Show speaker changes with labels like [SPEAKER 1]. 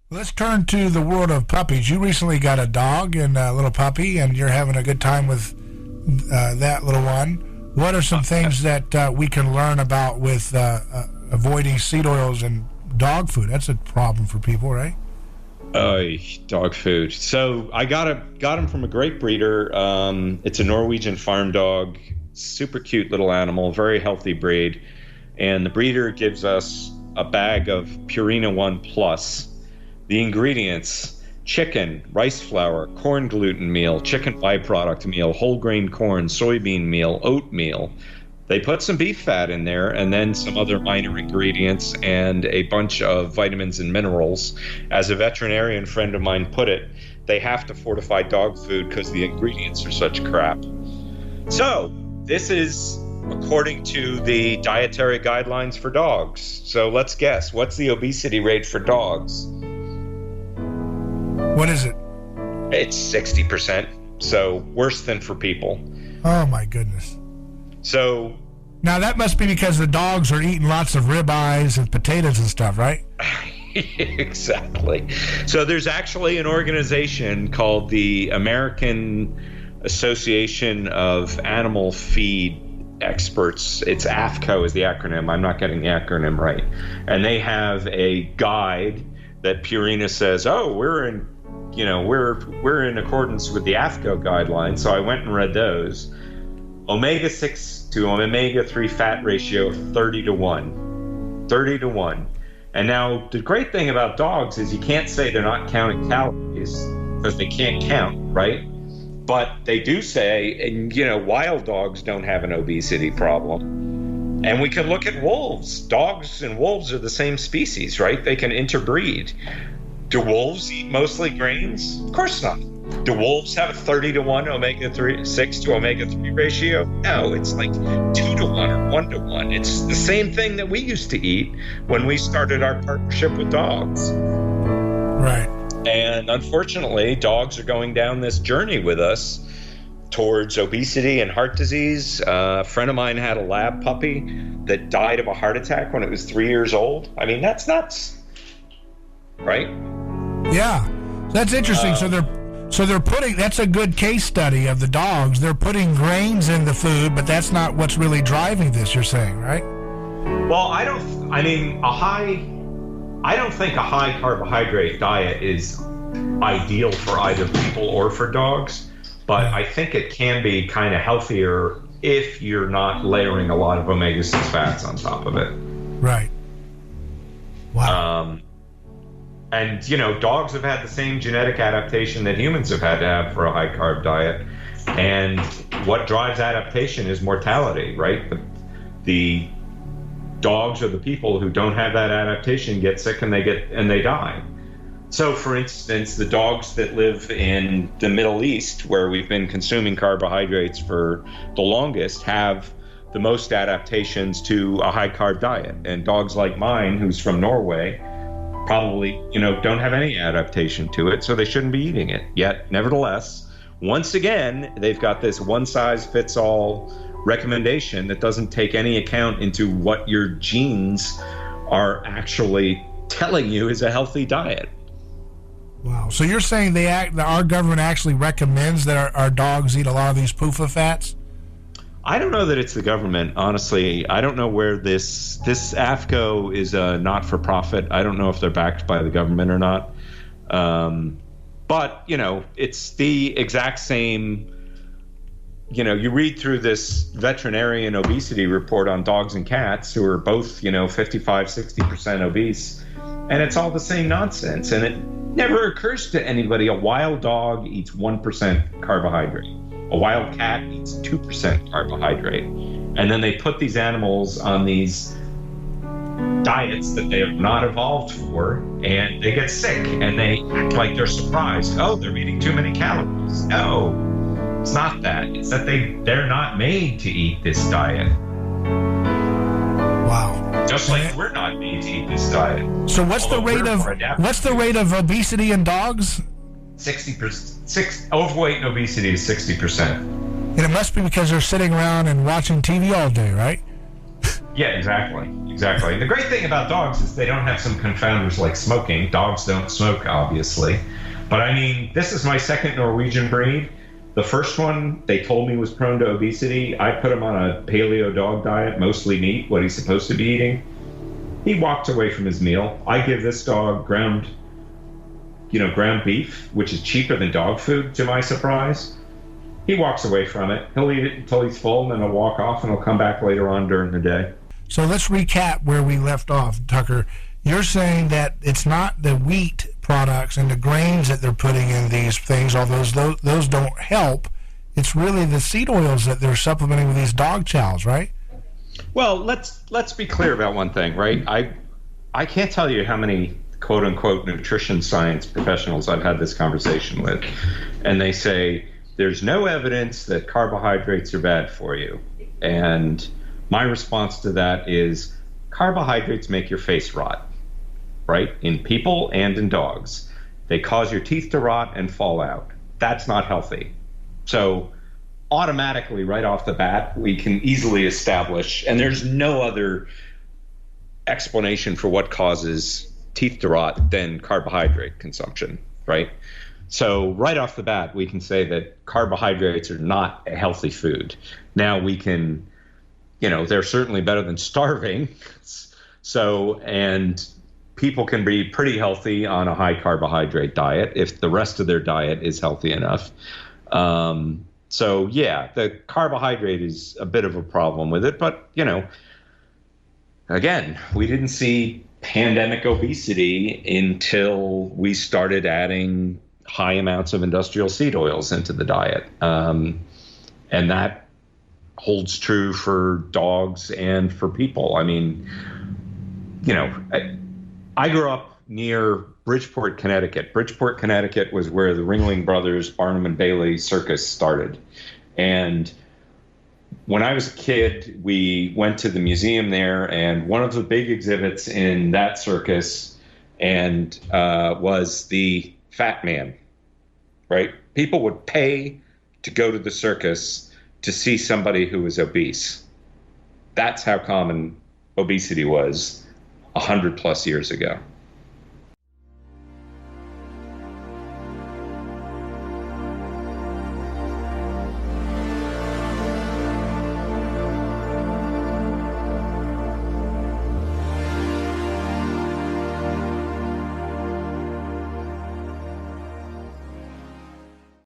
[SPEAKER 1] Let's turn to the world of puppies. You recently got a dog and a little puppy, and you're having a good time with that little one. What are some things that we can learn about with avoiding seed oils and dog food? That's a problem for people, right?
[SPEAKER 2] Dog food. So I got him from a great breeder. It's a Norwegian farm dog, super cute little animal, very healthy breed. And the breeder gives us a bag of Purina One Plus. The ingredients: chicken, rice flour, corn gluten meal, chicken byproduct meal, whole grain corn, soybean meal, oatmeal. They put some beef fat in there and then some other minor ingredients and a bunch of vitamins and minerals. As a veterinarian friend of mine put it, they have to fortify dog food because the ingredients are such crap. So this is according to the dietary guidelines for dogs. So let's guess, what's the obesity rate for dogs?
[SPEAKER 1] What is it?
[SPEAKER 2] It's 60%, so worse than for people.
[SPEAKER 1] Oh, my goodness.
[SPEAKER 2] So
[SPEAKER 1] now that must be because the dogs are eating lots of ribeyes and potatoes and stuff, right?
[SPEAKER 2] Exactly. So there's actually an organization called the American Association of Animal Feed Experts. It's AAFCO is the acronym. I'm not getting the acronym right. And they have a guide that Purina says, oh, we're in accordance with the AAFCO guidelines. So I went and read those. Omega-6 to omega-3 fat ratio 30 to 1. 30 to 1. And now the great thing about dogs is you can't say they're not counting calories because they can't count, right? But they do say, and wild dogs don't have an obesity problem. And we can look at wolves. Dogs and wolves are the same species, right? They can interbreed. Do wolves eat mostly grains? Of course not. Do wolves have a 30 to 1 omega-6 to omega-3 ratio? No, it's like 2 to 1 or 1 to 1. It's the same thing that we used to eat when we started our partnership with dogs.
[SPEAKER 1] Right.
[SPEAKER 2] And unfortunately, dogs are going down this journey with us towards obesity and heart disease. A friend of mine had a lab puppy that died of a heart attack when it was 3 years old. I mean, that's nuts, right?
[SPEAKER 1] Yeah, that's interesting. So they're putting, that's a good case study of the dogs. They're putting grains in the food, but that's not what's really driving this, you're saying, right?
[SPEAKER 2] Well, I don't think a high carbohydrate diet is ideal for either people or for dogs, but I think it can be kind of healthier if you're not layering a lot of omega-6 fats on top of it.
[SPEAKER 1] Right. Wow.
[SPEAKER 2] And, dogs have had the same genetic adaptation that humans have had to have for a high-carb diet. And what drives adaptation is mortality, right? The dogs or the people who don't have that adaptation get sick and they die. So, for instance, the dogs that live in the Middle East, where we've been consuming carbohydrates for the longest, have the most adaptations to a high-carb diet. And dogs like mine, who's from Norway, probably, don't have any adaptation to it, so they shouldn't be eating it. Yet, nevertheless, once again, they've got this one-size-fits-all recommendation that doesn't take any account into what your genes are actually telling you is a healthy diet.
[SPEAKER 1] Wow. So you're saying our government actually recommends that our dogs eat a lot of these PUFA fats?
[SPEAKER 2] I don't know that it's the government, honestly. I don't know where this AAFCO is a not-for-profit. I don't know if they're backed by the government or not. But, it's the exact same. You read through this veterinarian obesity report on dogs and cats who are both, 55, 60% obese. And it's all the same nonsense. And it never occurs to anybody a wild dog eats 1% carbohydrate. A wild cat eats 2% carbohydrate. And then they put these animals on these diets that they have not evolved for, and they get sick, and they act like they're surprised. Oh, they're eating too many calories. No, it's not that. It's that they're not made to eat this diet.
[SPEAKER 1] Wow.
[SPEAKER 2] Just like we're not made to eat this diet.
[SPEAKER 1] So what's the rate of obesity in dogs?
[SPEAKER 2] 60%. Overweight and obesity is 60%.
[SPEAKER 1] And it must be because they're sitting around and watching TV all day, right?
[SPEAKER 2] Yeah, exactly. Exactly. And the great thing about dogs is they don't have some confounders like smoking. Dogs don't smoke, obviously. But I mean, this is my second Norwegian breed. The first one they told me was prone to obesity. I put him on a paleo dog diet, mostly meat, what he's supposed to be eating. He walked away from his meal. I give this dog ground beef, which is cheaper than dog food, to my surprise. He walks away from it. He'll eat it until he's full, and then he'll walk off, and he'll come back later on during the day.
[SPEAKER 1] So let's recap where we left off, Tucker. You're saying that it's not the wheat products and the grains that they're putting in these things, although those don't help. It's really the seed oils that they're supplementing with these dog chows, right?
[SPEAKER 2] Well, let's be clear about one thing, right? I can't tell you how many quote-unquote nutrition science professionals I've had this conversation with, and they say there's no evidence that carbohydrates are bad for you. And my response to that is carbohydrates make your face rot, right? In people and in dogs. They cause your teeth to rot and fall out. That's not healthy. So automatically, right off the bat, we can easily establish, and there's no other explanation for what causes teeth to rot than carbohydrate consumption, right? So right off the bat, we can say that carbohydrates are not a healthy food. Now we can, they're certainly better than starving. So, and people can be pretty healthy on a high carbohydrate diet if the rest of their diet is healthy enough. So yeah, the carbohydrate is a bit of a problem with it, but again, we didn't see pandemic obesity until we started adding high amounts of industrial seed oils into the diet. And that holds true for dogs and for people. I mean, I grew up near Bridgeport, Connecticut. Bridgeport, Connecticut was where the Ringling Brothers, Barnum and Bailey circus started. And when I was a kid, we went to the museum there, and one of the big exhibits in that circus was the Fat Man, right? People would pay to go to the circus to see somebody who was obese. That's how common obesity was 100 plus years ago.